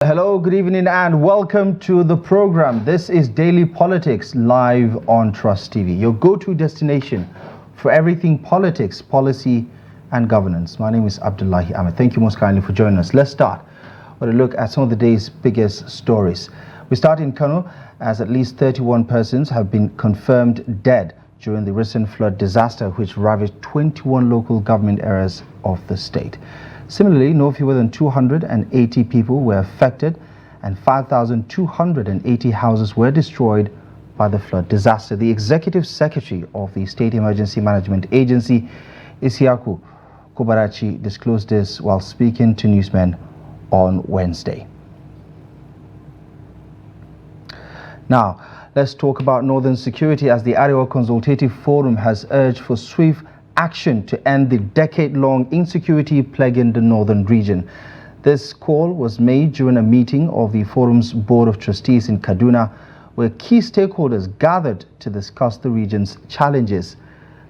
Hello, good evening, and welcome to the program. This is Daily Politics live on Trust TV, your go-to destination for everything politics, policy, and governance. My name is Abdullahi. Thank you most kindly for joining us. Let's start with a look at some of the day's biggest stories. We start in Kano, as at least 31 persons have been confirmed dead during the recent flood disaster which ravaged 21 local government areas of the state. Similarly, no fewer than 280 people were affected and 5,280 houses were destroyed by the flood disaster. The Executive Secretary of the State Emergency Management Agency, Isiaku Kubarachi, disclosed this while speaking to newsmen on Wednesday. Now, let's talk about northern security, as the Arewa Consultative Forum has urged for swift action to end the decade-long insecurity plaguing the northern region. This call was made during a meeting of the forum's Board of Trustees in Kaduna, where key stakeholders gathered to discuss the region's challenges.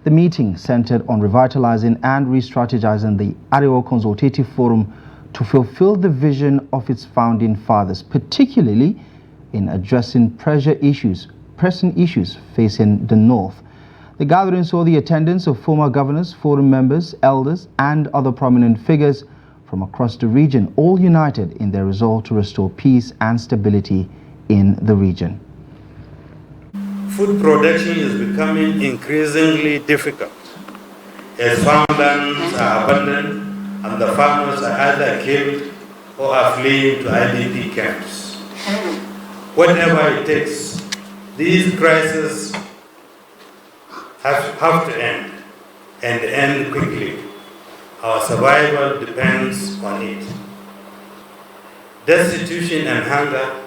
The meeting centered on revitalizing and re-strategizing the Arewa Consultative Forum to fulfill the vision of its founding fathers, particularly in addressing pressing issues facing the north. The gathering saw the attendance of former governors, forum members, elders, and other prominent figures from across the region, all united in their resolve to restore peace and stability in the region. Food production is becoming increasingly difficult as farmlands are abandoned and the farmers are either killed or are fleeing to IDP camps. Whatever it takes, these crises have to end, and end quickly. Our survival depends on it. Destitution and hunger,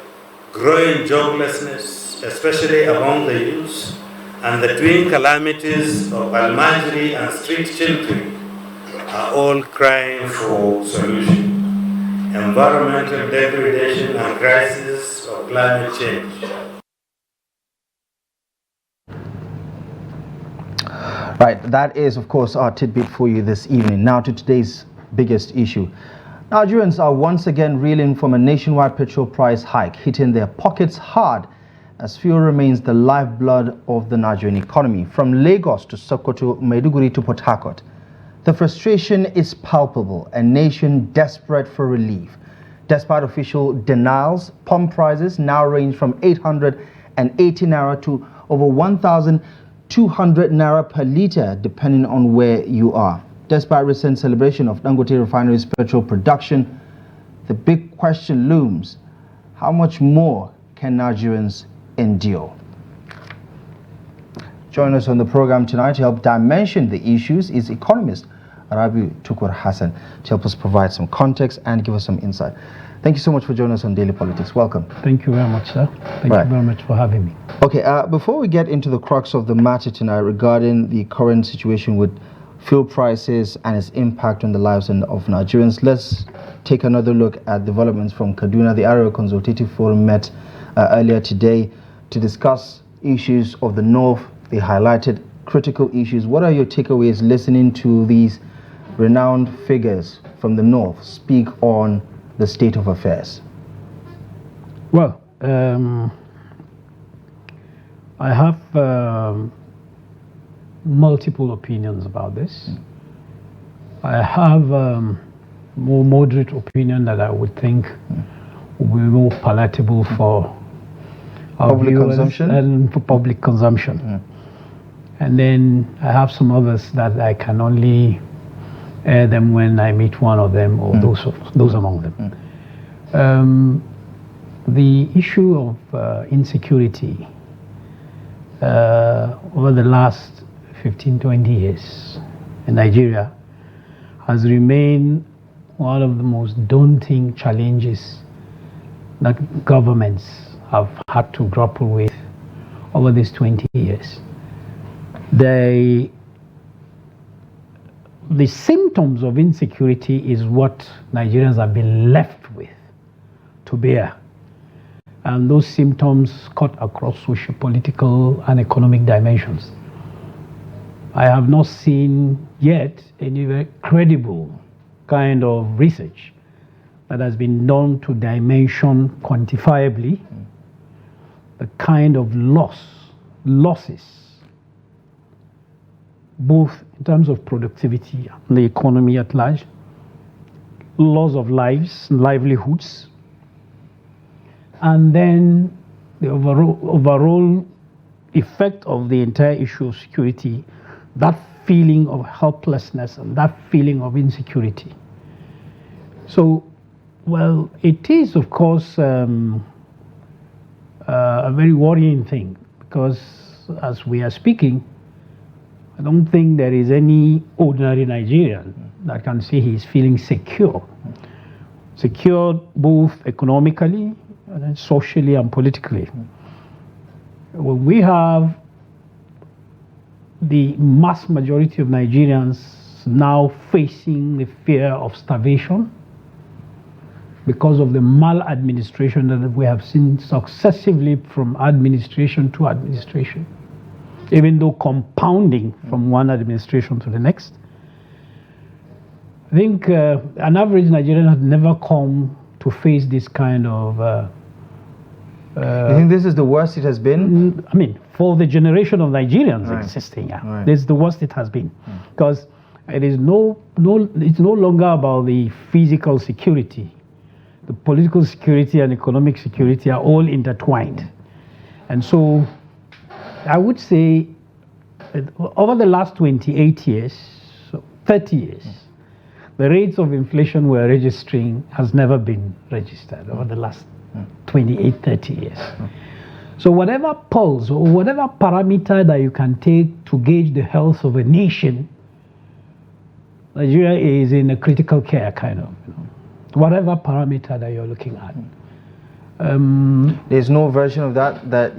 growing joblessness, especially among the youth, and the twin calamities of Almajiri and street children are all crying for solution. Environmental degradation and crisis of climate change. Right, that is, of course, our tidbit for you this evening. Now to today's biggest issue. Nigerians are once again reeling from a nationwide petrol price hike, hitting their pockets hard as fuel remains the lifeblood of the Nigerian economy. From Lagos to Sokoto, Maiduguri to Port Harcourt, the frustration is palpable, a nation desperate for relief. Despite official denials, pump prices now range from 880 naira to over 1,200 naira per litre, depending on where you are. Despite recent celebration of Dangote Refinery's petrol production, the big question looms: how much more can Nigerians endure? Join us on the program tonight to help dimension the issues is economist Rabiu Tukur to help us provide some context and give us some insight. Thank you so much for joining us on Daily Politics. Welcome. Thank you very much, sir. Thank you very much for having me. Okay, before we get into the crux of the matter tonight regarding the current situation with fuel prices and its impact on the lives of Nigerians, let's take another look at developments from Kaduna. The Arewa Consultative Forum met earlier today to discuss issues of the north. They highlighted critical issues. What are your takeaways listening to these renowned figures from the north speak on the state of affairs? Well, I have multiple opinions about this. I have more moderate opinion that I would think will be more palatable for our public consumption and for public consumption. And then I have some others that I can only air them when I meet one of them or those among them. The issue of insecurity over the last 15-20 years in Nigeria has remained one of the most daunting challenges that governments have had to grapple with over these 20 years. The symptoms of insecurity is what Nigerians have been left with to bear. And those symptoms cut across social, political, and economic dimensions. I have not seen yet any very credible kind of research that has been done to dimension quantifiably the kind of losses, both in terms of productivity and the economy at large, loss of lives and livelihoods, and then the overall effect of the entire issue of security, that feeling of helplessness and that feeling of insecurity. So, well, it is, of course, a very worrying thing, because as we are speaking, I don't think there is any ordinary Nigerian that can say he's feeling secure. Secure both economically, and then socially and politically. When we have the mass majority of Nigerians now facing the fear of starvation because of the maladministration that we have seen successively from administration to administration, even though compounding from one administration to the next. I think an average Nigerian has never come to face this kind of... you think this is the worst it has been? I mean, for the generation of Nigerians existing, this is the worst it has been. Because it is it's no longer about the physical security. The political security and economic security are all intertwined. And so I would say over the last 28 years, 30 years, the rates of inflation we're registering has never been registered over the last 28, 30 years. So whatever pulse or whatever parameter that you can take to gauge the health of a nation, Nigeria is in a critical care kind of, whatever parameter that you're looking at. There's no version of that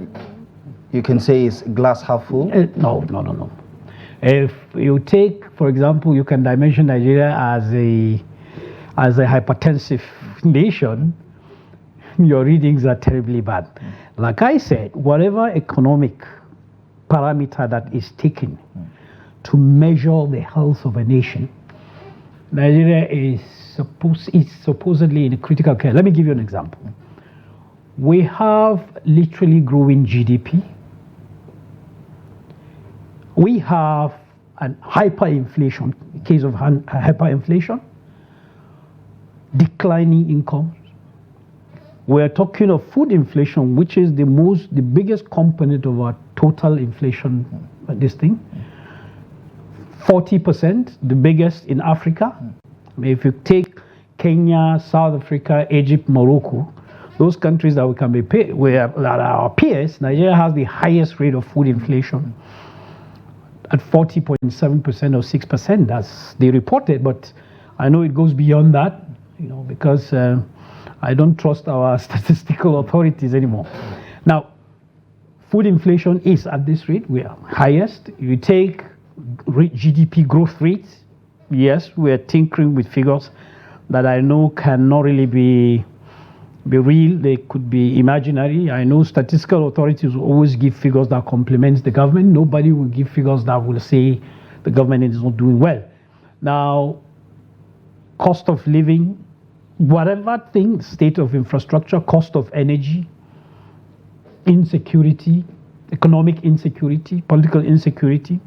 you can say is glass half full? No. If you take, for example, you can dimension Nigeria as a hypertensive nation, your readings are terribly bad. Like I said, whatever economic parameter that is taken to measure the health of a nation, Nigeria is supposedly in a critical care. Let me give you an example. We have literally growing GDP. We have an hyperinflation, in case of hyperinflation, declining incomes. We're talking of food inflation, which is the biggest component of our total inflation, this thing. 40%, the biggest in Africa. I mean, if you take Kenya, South Africa, Egypt, Morocco, those countries that we can be that are our peers, Nigeria has the highest rate of food inflation at 40.7% or 6%. That's they reported, but I know it goes beyond that, because I don't trust our statistical authorities anymore. Now, food inflation is at this rate. We are highest. You take GDP growth rates. Yes, we are tinkering with figures that I know cannot really be real. They could be imaginary. I know statistical authorities will always give figures that complement the government. Nobody will give figures that will say the government is not doing well. Now, cost of living, whatever thing, state of infrastructure, cost of energy, insecurity, economic insecurity, political insecurity,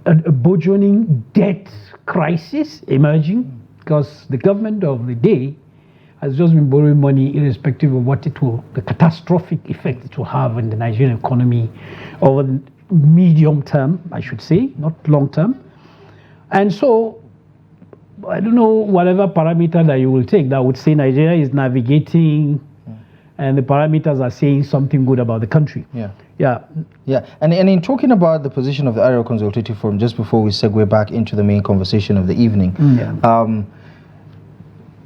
a burgeoning debt crisis emerging, because the government of the day has just been borrowing money irrespective of what the catastrophic effect it will have in the Nigerian economy over the medium term, I should say, not long term. And so, I don't know, whatever parameter that you will take that would say Nigeria is navigating and the parameters are saying something good about the country. Yeah. And in talking about the position of the Arewa Consultative Forum, just before we segue back into the main conversation of the evening,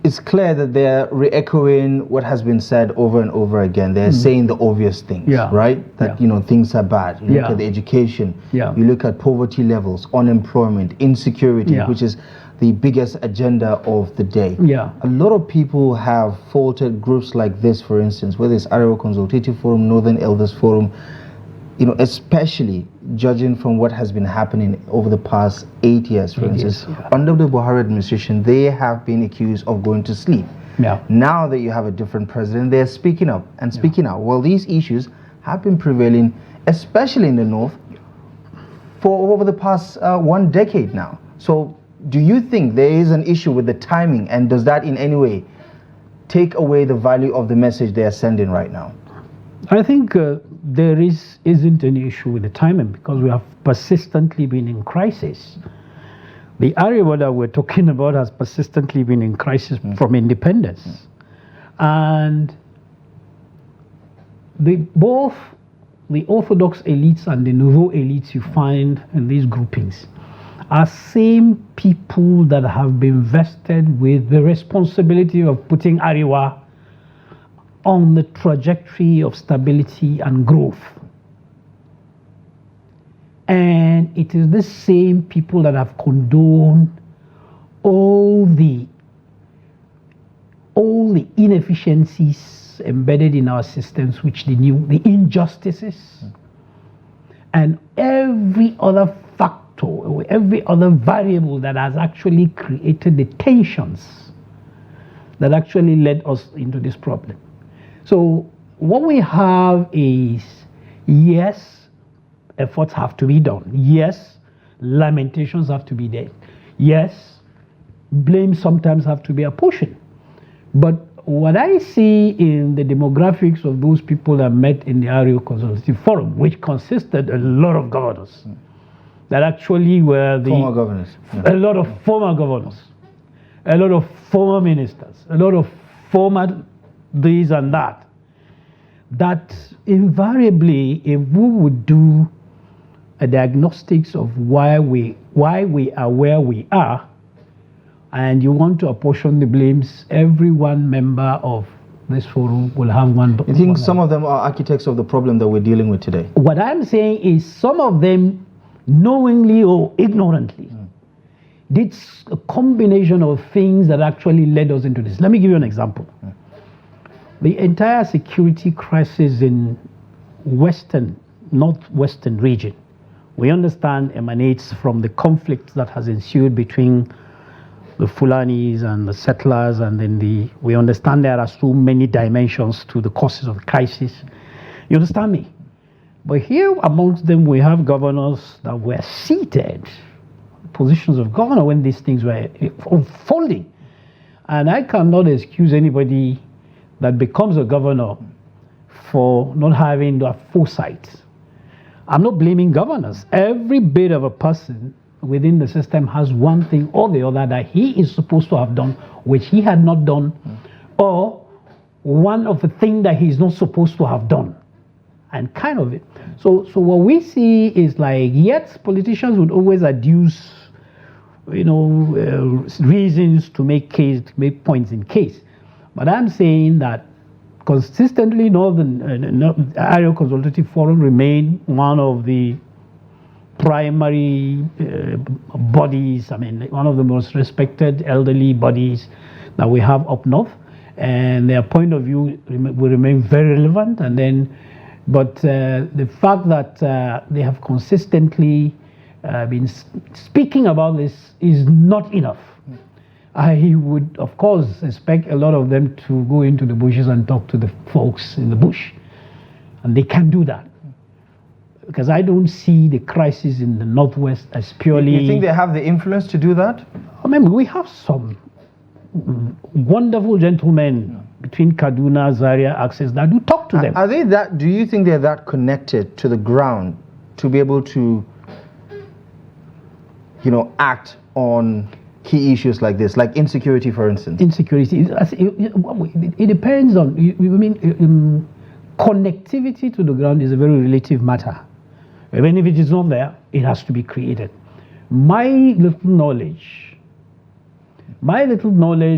it's clear that they're re-echoing what has been said over and over again. They're saying the obvious things, right? That, things are bad. You look at the education, you look at poverty levels, unemployment, insecurity, which is the biggest agenda of the day. A lot of people have faulted groups like this, for instance, whether it's Arewa Consultative Forum, Northern Elders Forum. especially judging from what has been happening over the past 8 years, for instance. Yeah. Under the Buhari administration, they have been accused of going to sleep. Yeah. Now that you have a different president, they're speaking up and speaking out. Well, these issues have been prevailing, especially in the north, for over the past 1 decade now. So do you think there is an issue with the timing, and does that in any way take away the value of the message they are sending right now? I think there isn't any issue with the timing, because we have persistently been in crisis. The area that we're talking about has persistently been in crisis from independence. And both the orthodox elites and the nouveau elites you find in these groupings are same people that have been vested with the responsibility of putting Ariwa on the trajectory of stability and growth. And it is the same people that have condoned all the inefficiencies embedded in our systems, which the injustices, and every other factor, or every other variable that has actually created the tensions that actually led us into this problem. So what we have is, yes, efforts have to be done. Yes, lamentations have to be there. Yes, blame sometimes have to be apportioned. But what I see in the demographics of those people that met in the Ario Consultative Forum, which consisted a lot of governors, that actually were the former governors, a lot of former governors, a lot of former ministers, a lot of former this and that, that invariably, if we would do a diagnostics of why we are where we are, and you want to apportion the blames, every one member of this forum will have one. You think some of them are architects of the problem that we're dealing with today? What I'm saying is some of them, knowingly or ignorantly, did a combination of things that actually led us into this. Let me give you an example. The entire security crisis in northwestern region, we understand emanates from the conflict that has ensued between the Fulanis and the settlers, and then we understand there are so many dimensions to the causes of the crisis. You understand me? But here amongst them we have governors that were seated, positions of governor, when these things were unfolding. And I cannot excuse anybody that becomes a governor for not having that foresight. I'm not blaming governors. Every bit of a person within the system has one thing or the other that he is supposed to have done, which he had not done, or one of the things that he's not supposed to have done. And kind of it. So what we see is like, yes, politicians would always adduce, reasons to make points in case. But I'm saying that consistently, Ario Consultative Forum remain one of the primary bodies, one of the most respected elderly bodies that we have up north, and their point of view will remain very relevant. But the fact that they have consistently been speaking about this is not enough. I would, of course, expect a lot of them to go into the bushes and talk to the folks in the bush. And they can do that. Because I don't see the crisis in the Northwest as purely... You think they have the influence to do that? We have some wonderful gentlemen between Kaduna, Zaria, Access that do talk to them. Are they that? Do you think they're that connected to the ground to be able to, act on key issues like this, like insecurity, for instance? Insecurity. It depends on. Connectivity to the ground is a very relative matter. Even if it is not there, it has to be created. My little knowledge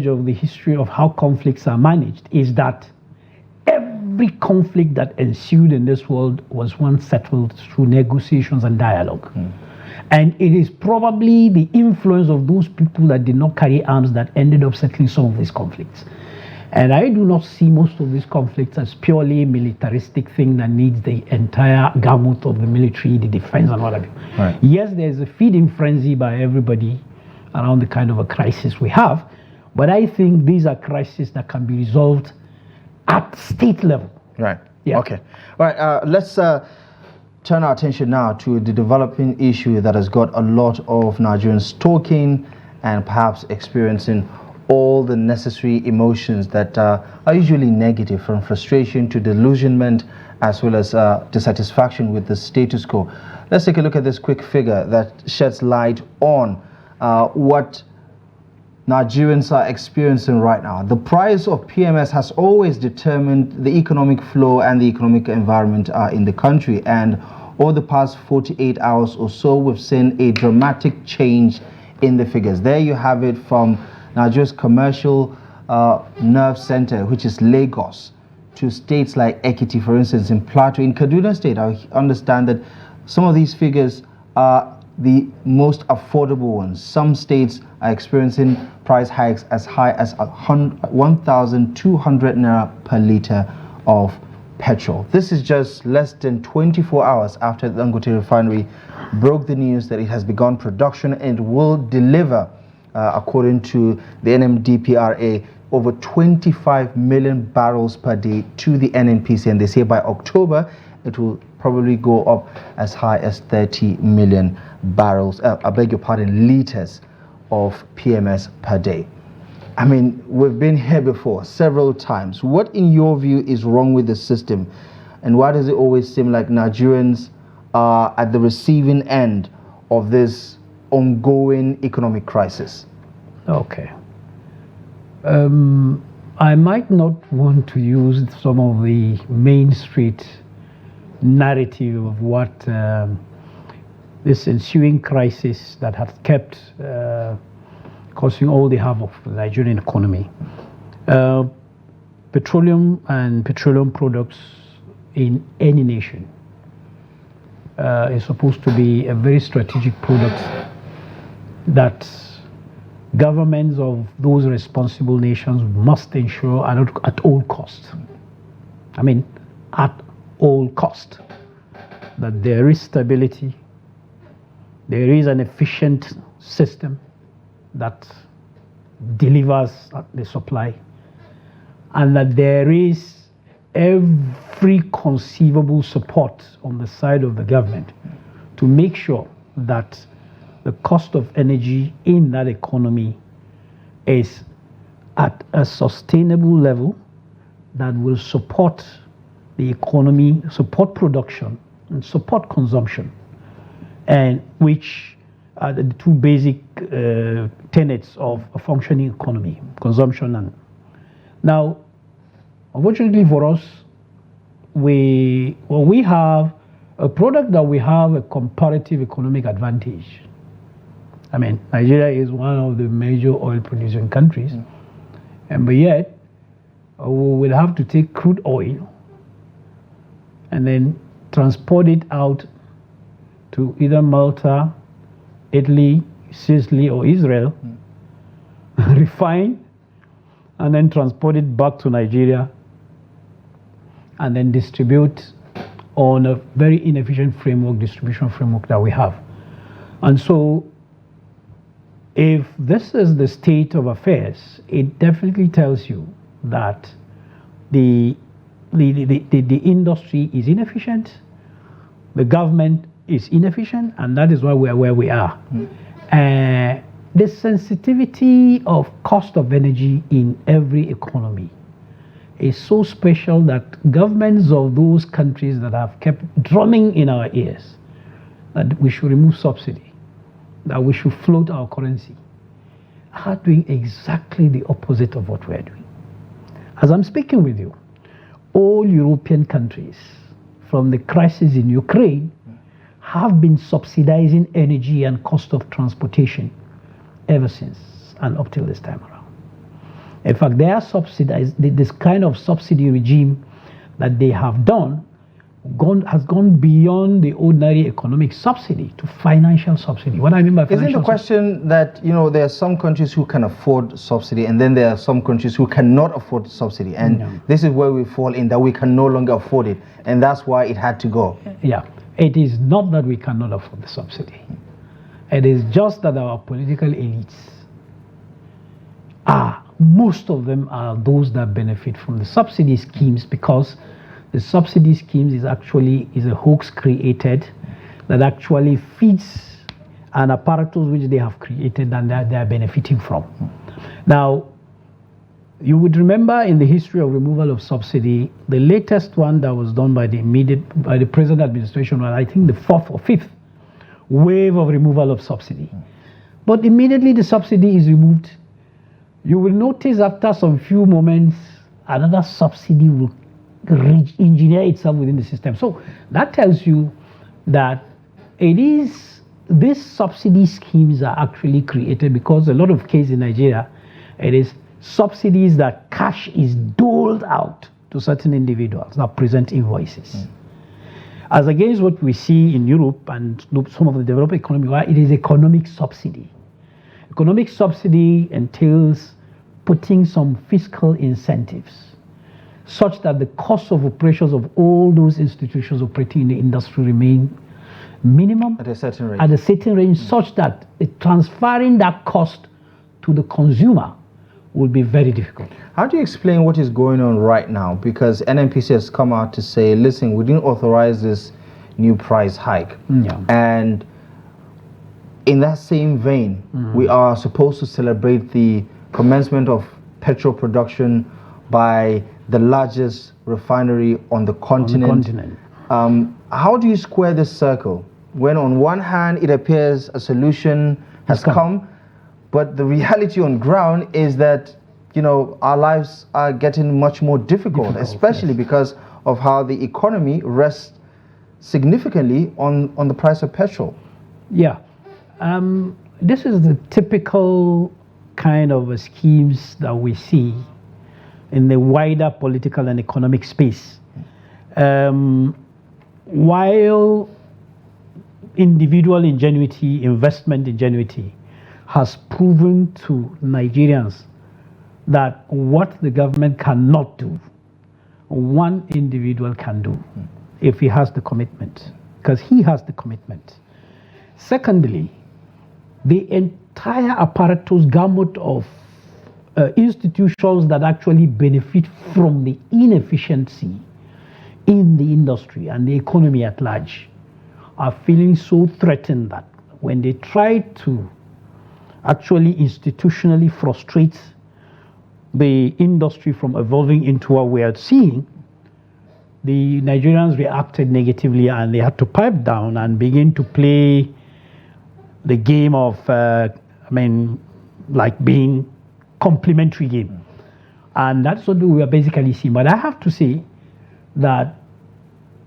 of the history of how conflicts are managed is that every conflict that ensued in this world was once settled through negotiations and dialogue. And it is probably the influence of those people that did not carry arms that ended up settling some of these conflicts. And I do not see most of these conflicts as purely militaristic thing that needs the entire gamut of the military, the defense, and what have you. Right. Yes, there's a feeding frenzy by everybody around the kind of a crisis we have, but I think these are crises that can be resolved at state level. Right. Yeah. Okay. All right. Let's turn our attention now to the developing issue that has got a lot of Nigerians talking and perhaps experiencing all the necessary emotions that are usually negative, from frustration to delusionment, as well as dissatisfaction with the status quo. Let's take a look at this quick figure that sheds light on what Nigerians are experiencing right now. The price of PMS has always determined the economic flow and the economic environment in the country, and over the past 48 hours or so, we've seen a dramatic change in the figures. There you have it from Nigeria's commercial nerve center, which is Lagos, to states like Ekiti, for instance, in Plateau. In Kaduna State, I understand that some of these figures are the most affordable ones. Some states are experiencing price hikes as high as 1,200 naira per liter of petrol. This is just less than 24 hours after the Dangote refinery broke the news that it has begun production and will deliver, according to the NMDPRA, over 25 million barrels per day to the NNPC, and they say by October it will probably go up as high as 30 million barrels, I beg your pardon, liters of PMS per day. I mean, we've been here before several times. What, in your view, is wrong with the system? And why does it always seem like Nigerians are at the receiving end of this ongoing economic crisis? Okay. I might not want to use some of the Main Street narrative of what this ensuing crisis that has kept causing all the havoc for the Nigerian economy. Petroleum and petroleum products in any nation is supposed to be a very strategic product that governments of those responsible nations must ensure at all cost. I mean, at all cost, that there is stability, there is an efficient system that delivers the supply, and that there is every conceivable support on the side of the government to make sure that the cost of energy in that economy is at a sustainable level that will support the economy, support production, and support consumption, and which are the two basic tenets of a functioning economy: consumption and. Now, unfortunately for us, we have a product that we have a comparative economic advantage. I mean, Nigeria is one of the major oil producing countries, and but yet we will have to take crude oil and then transport it out to either Malta, Italy, Sicily, or Israel, refine, and then transport it back to Nigeria, and then distribute on a very inefficient distribution framework that we have. And so, if this is the state of affairs, it definitely tells you that the industry is inefficient, the government is inefficient, and that is why we are where we are. The sensitivity of cost of energy in every economy is so special that governments of those countries that have kept drumming in our ears that we should remove subsidy, that we should float our currency, are doing exactly the opposite of what we're doing. As I'm speaking with you, all European countries, from the crisis in Ukraine, have been subsidizing energy and cost of transportation ever since and up till this time around. In fact, they are subsidized, this kind of subsidy regime that they have done has gone beyond the ordinary economic subsidy to financial subsidy. What I mean by financial Isn't the question that, there are some countries who can afford subsidy, and then there are some countries who cannot afford subsidy, and this is where we fall in, that we can no longer afford it, and that's why it had to go. Yeah, it is not that we cannot afford the subsidy. It is just that our political elites most of them are those that benefit from the subsidy schemes, because the subsidy schemes is a hoax created that actually feeds an apparatus which they have created and that they are benefiting from. Now, you would remember in the history of removal of subsidy, the latest one that was done by the present administration was, I think, the fourth or fifth wave of removal of subsidy. But immediately the subsidy is removed, you will notice after some few moments, another subsidy will engineer itself within the system. So that tells you that these subsidy schemes are actually created because a lot of cases in Nigeria, it is subsidies that cash is doled out to certain individuals that present invoices. As against what we see in Europe and some of the developed economies, where it is economic subsidy. Economic subsidy entails putting some fiscal incentives such that the cost of operations of all those institutions operating in the industry remain minimum at a certain range, such that transferring that cost to the consumer will be very difficult. How do you explain what is going on right now? Because NNPC has come out to say, listen, we didn't authorize this new price hike. And in that same vein, we are supposed to celebrate the commencement of petrol production by the largest refinery on the continent. How do you square this circle when on one hand it appears a solution has come, but the reality on ground is that our lives are getting much more difficult, especially because of how the economy rests significantly on the price of petrol? Yeah, this is the typical kind of schemes that we see in the wider political and economic space. While individual ingenuity, investment ingenuity has proven to Nigerians that what the government cannot do, one individual can do if he has the commitment, because he has the commitment. Secondly, the entire apparatus gamut of institutions that actually benefit from the inefficiency in the industry and the economy at large are feeling so threatened that when they try to actually institutionally frustrate the industry from evolving into what we are seeing, the Nigerians reacted negatively and they had to pipe down and begin to play the game of, like being complementary game. And that's what we are basically seeing. But I have to say that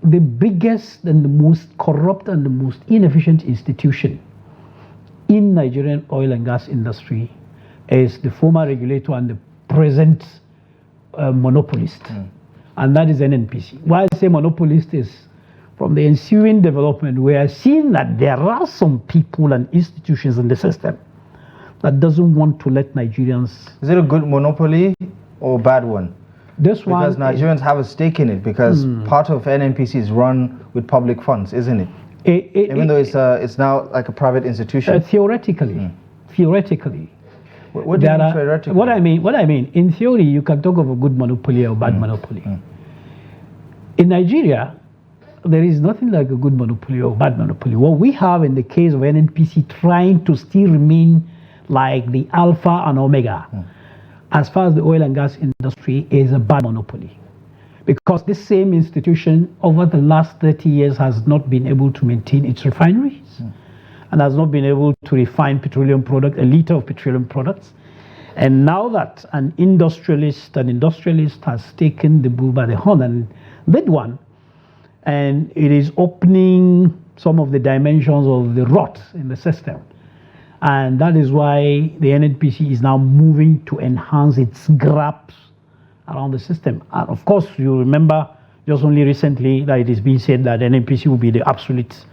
the biggest and the most corrupt and the most inefficient institution in Nigerian oil and gas industry is the former regulator and the present monopolist. And that is NNPC. Why I say monopolist is from the ensuing development, we are seeing that there are some people and institutions in the system that doesn't want to let Nigerians. Is it a good monopoly or a bad one? Because Nigerians have a stake in it, because part of NNPC is run with public funds, isn't it? Even though it's now like a private institution. Theoretically. What do you mean theoretically? What I mean, in theory, you can talk of a good monopoly or bad monopoly. In Nigeria, there is nothing like a good monopoly or bad monopoly. What we have in the case of NNPC trying to still remain like the alpha and omega as far as the oil and gas industry is a bad monopoly. Because this same institution over the last 30 years has not been able to maintain its refineries and has not been able to refine petroleum product, a liter of petroleum products. And now that an industrialist has taken the bull by the horn and did one, and it is opening some of the dimensions of the rot in the system. And that is why the NNPC is now moving to enhance its grasp around the system. And of course, you remember just only recently that it is being said that NNPC will be the absolute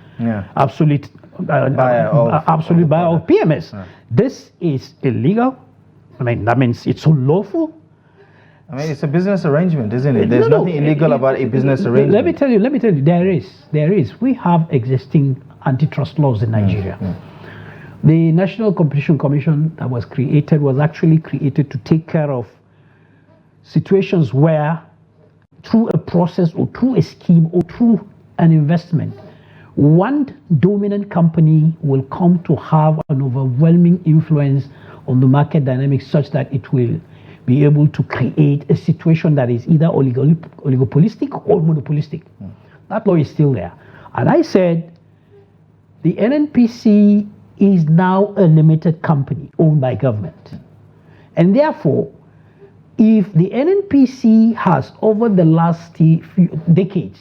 buyer of PMS. Yeah. This is illegal. I mean, that means it's unlawful. I mean, it's a business arrangement, isn't it? There's nothing illegal about a business arrangement. Let me tell you, there is. We have existing antitrust laws in Nigeria. The National Competition Commission that was created was actually created to take care of situations where, through a process or through a scheme or through an investment, one dominant company will come to have an overwhelming influence on the market dynamics such that it will be able to create a situation that is either oligopolistic or monopolistic. That law is still there. And I said, the NNPC is now a limited company owned by government. And therefore, if the NNPC has, over the last few decades,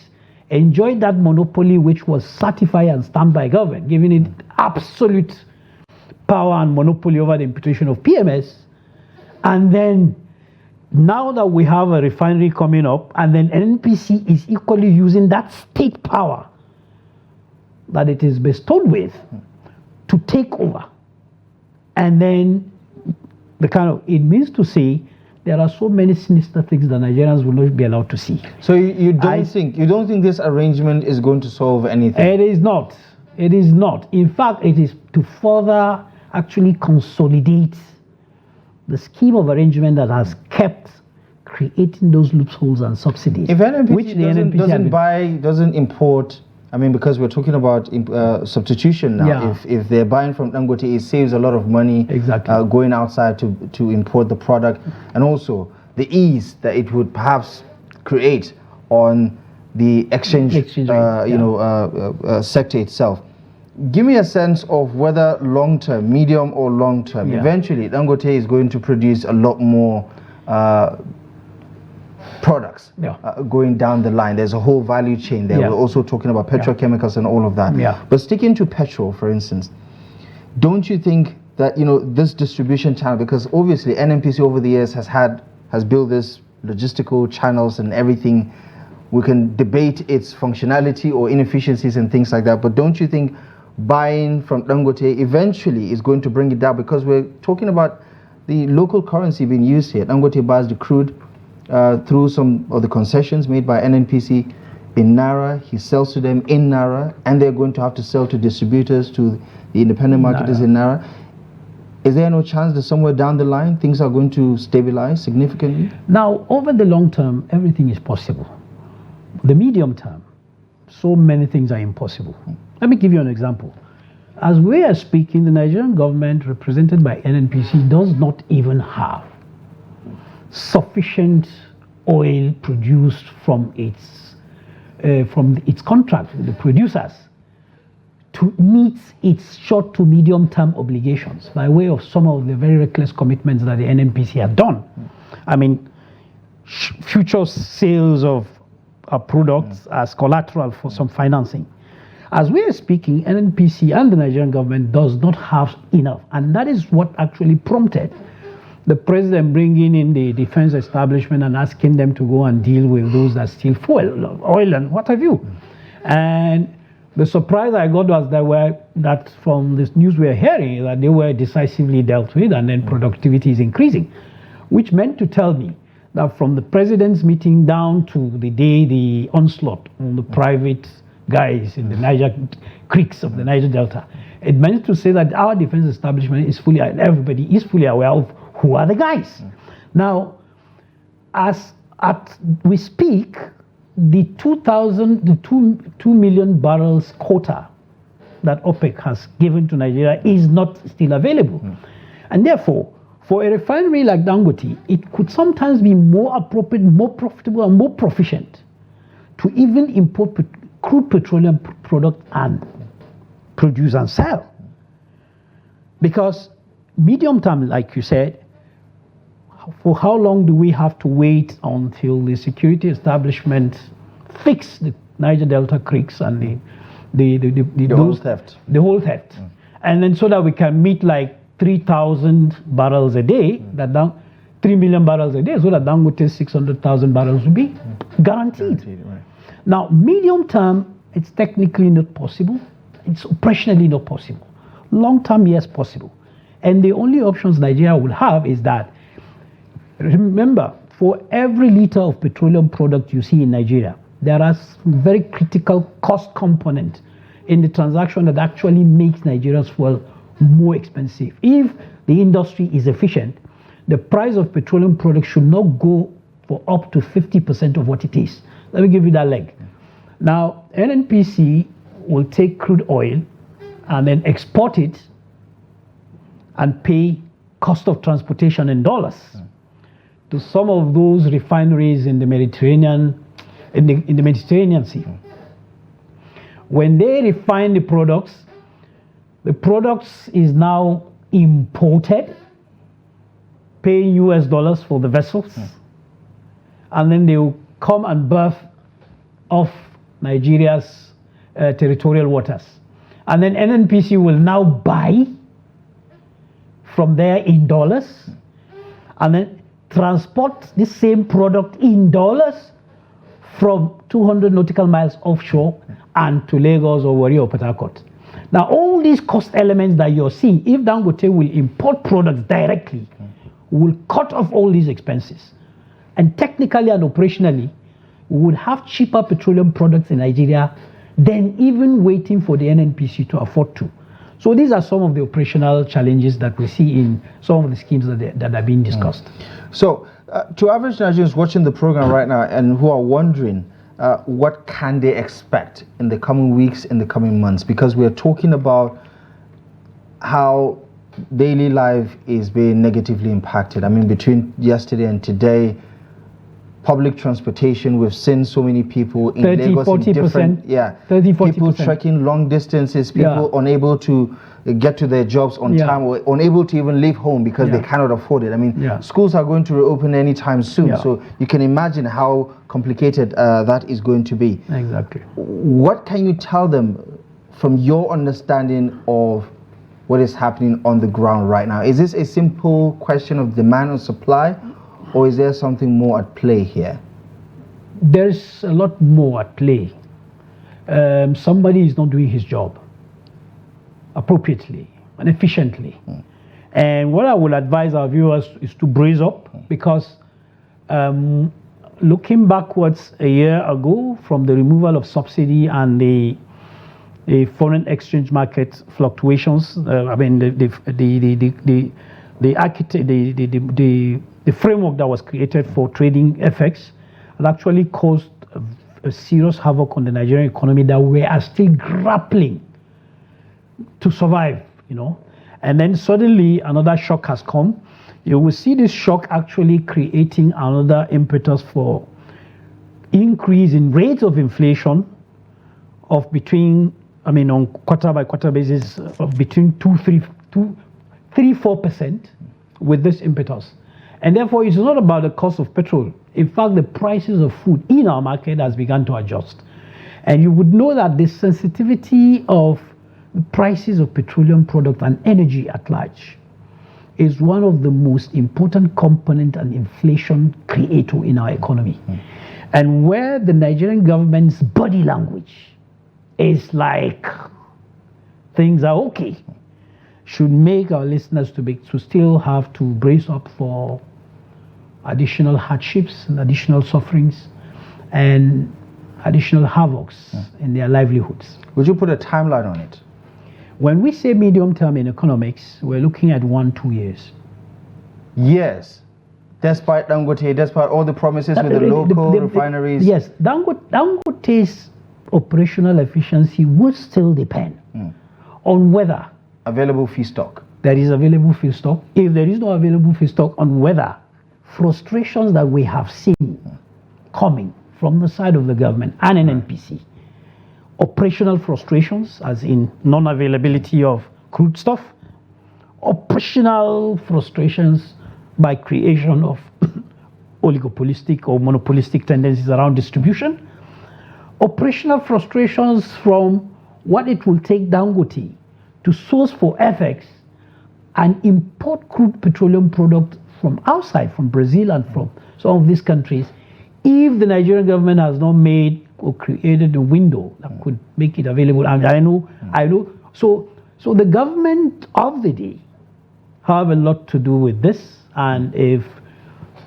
enjoyed that monopoly which was certified and stamped by government, giving it absolute power and monopoly over the imputation of PMS, and then now that we have a refinery coming up, and then NNPC is equally using that state power that it is bestowed with to take over. And then it means to say there are so many sinister things that Nigerians will not be allowed to see. So you don't think this arrangement is going to solve anything? It is not. It is not. In fact, it is to further actually consolidate the scheme of arrangement that has kept creating those loopholes and subsidies. If NNPC doesn't import, I mean, because we're talking about substitution now. Yeah. If they're buying from Dangote, it saves a lot of money. Exactly. Going outside to import the product, and also the ease that it would perhaps create on the exchange sector itself. Give me a sense of whether long-term, medium or long-term, eventually Dangote is going to produce a lot more products going down the line. There's a whole value chain there. We're also talking about petrochemicals and all of that. But sticking to petrol, for instance, don't you think that this distribution channel, because obviously NNPC over the years has built this logistical channels and everything. We can debate its functionality or inefficiencies and things like that, but don't you think buying from Dangote eventually is going to bring it down? Because we're talking about the local currency being used here. Dangote buys the crude through some of the concessions made by NNPC in Naira. He sells to them in Naira, and they're going to have to sell to distributors, to the independent marketers in Naira. Is there no chance that somewhere down the line things are going to stabilize significantly? Now, over the long term, everything is possible. The medium term, so many things are impossible. Let me give you an example. As we are speaking, the Nigerian government, represented by NNPC, does not even have sufficient oil produced from its contract with the producers to meet its short to medium term obligations by way of some of the very reckless commitments that the NNPC have done. I mean, future sales of products as collateral for some financing. As we are speaking, NNPC and the Nigerian government does not have enough, and that is what actually prompted the president bringing in the defense establishment and asking them to go and deal with those that steal fuel, oil, and what have you. And the surprise I got was that from this news we are hearing, that they were decisively dealt with, and then productivity is increasing, which meant to tell me that from the president's meeting down to the day the onslaught on the private guys in the Niger creeks of the Niger Delta, it meant to say that our defense establishment is everybody is fully aware of who are the guys. Now, as we speak, the 2 million barrels quota that OPEC has given to Nigeria is not still available. And therefore, for a refinery like Dangote, it could sometimes be more appropriate, more profitable, and more proficient to even import crude petroleum product and produce and sell. Because medium term, like you said, for how long do we have to wait until the security establishment fix the Niger Delta creeks and the whole theft? The whole theft. And then so that we can meet like 3,000 barrels a day, 3 million barrels a day, so that Dangote's 600,000 barrels will be guaranteed. Right. Now, medium term, it's technically not possible. It's operationally not possible. Long term, yes, possible. And the only options Nigeria will have is that, remember, for every liter of petroleum product you see in Nigeria, there are very critical cost component in the transaction that actually makes Nigeria's fuel more expensive. If the industry is efficient, the price of petroleum products should not go for up to 50% of what it is. Let me give you that leg. Now, NNPC will take crude oil and then export it and pay cost of transportation in dollars to some of those refineries in the Mediterranean, in the Mediterranean Sea. When they refine the products is now imported, paying US dollars for the vessels, and then they will come and berth off Nigeria's territorial waters. And then NNPC will now buy from there in dollars, and then transport the same product in dollars from 200 nautical miles offshore and to Lagos or Warri or Port Harcourt. Now, all these cost elements that you're seeing, if Dangote will import products directly, will cut off all these expenses. And technically and operationally, we would have cheaper petroleum products in Nigeria than even waiting for the NNPC to afford to. So these are some of the operational challenges that we see in some of the schemes that are being discussed. So, to average Nigerians watching the program right now and who are wondering, what can they expect in the coming weeks, in the coming months? Because we are talking about how daily life is being negatively impacted. I mean, between yesterday and today, public transportation, we've seen so many people in 30, Lagos 40%, in different, 30, 40%. people trekking long distances, people unable to get to their jobs on time, or unable to even leave home because they cannot afford it. I mean, schools are going to reopen anytime soon, so you can imagine how complicated that is going to be. Exactly. What can you tell them from your understanding of what is happening on the ground right now? Is this a simple question of demand and supply, or is there something more at play here? There's a lot more at play. Somebody is not doing his job appropriately and efficiently. And what I will advise our viewers is to brace up, because looking backwards a year ago from the removal of subsidy and the foreign exchange market fluctuations, I mean the framework that was created for trading FX had actually caused a serious havoc on the Nigerian economy that we are still grappling to survive, And then suddenly another shock has come. You will see this shock actually creating another impetus for increase in rates of inflation of on quarter by quarter basis of between 3-4% with this impetus. And therefore, it's not about the cost of petrol. In fact, the prices of food in our market has begun to adjust. And you would know that the sensitivity of the prices of petroleum products and energy at large is one of the most important component and inflation creator in our economy. And where the Nigerian government's body language is like things are okay, should make our listeners to still have to brace up for additional hardships and additional sufferings and additional havocs in their livelihoods. Would you put a timeline on it? When we say medium term in economics, we're looking at 1-2 years. Yes. Despite Dangote, despite all the promises with the local refineries. Yes, Dangote's operational efficiency would still depend on whether available feedstock. There is available feedstock. If there is no available feedstock, on whether frustrations that we have seen coming from the side of the government and NNPC, operational frustrations, as in non-availability of crude stuff, operational frustrations by creation of oligopolistic or monopolistic tendencies around distribution, operational frustrations from what it will take Dangote to source for FX and import crude petroleum product from outside, from Brazil and from some of these countries, if the Nigerian government has not made or created a window that could make it available. I mean, I know. So the government of the day have a lot to do with this, and if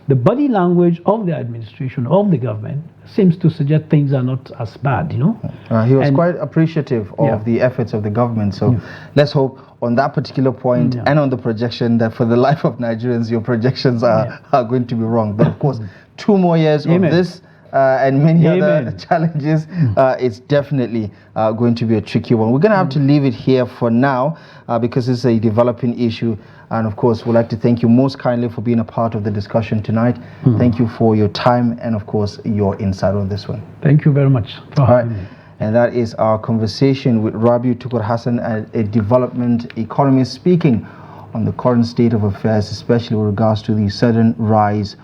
the body language of the administration, of the government, seems to suggest things are not as bad, He was quite appreciative of the efforts of the government. So let's hope on that particular point and on the projection that for the life of Nigerians, your projections are going to be wrong. But of course, 2 more years of this and many other challenges, it's definitely going to be a tricky one. We're going to have to leave it here for now because it's a developing issue. And of course, we'd like to thank you most kindly for being a part of the discussion tonight. Thank you for your time and, of course, your insight on this one. Thank you very much for having me. And that is our conversation with Rabiu Tukur Hassan, a development economist, speaking on the current state of affairs, especially with regards to the sudden rise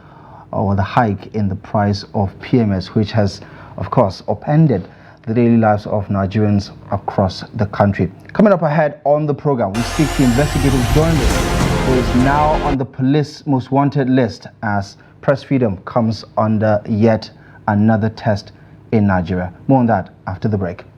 or the hike in the price of PMS, which has, of course, upended the daily lives of Nigerians across the country. Coming up ahead on the program, we speak to investigative journalist who is now on the police most wanted list as press freedom comes under yet another test in Nigeria. More on that after the break.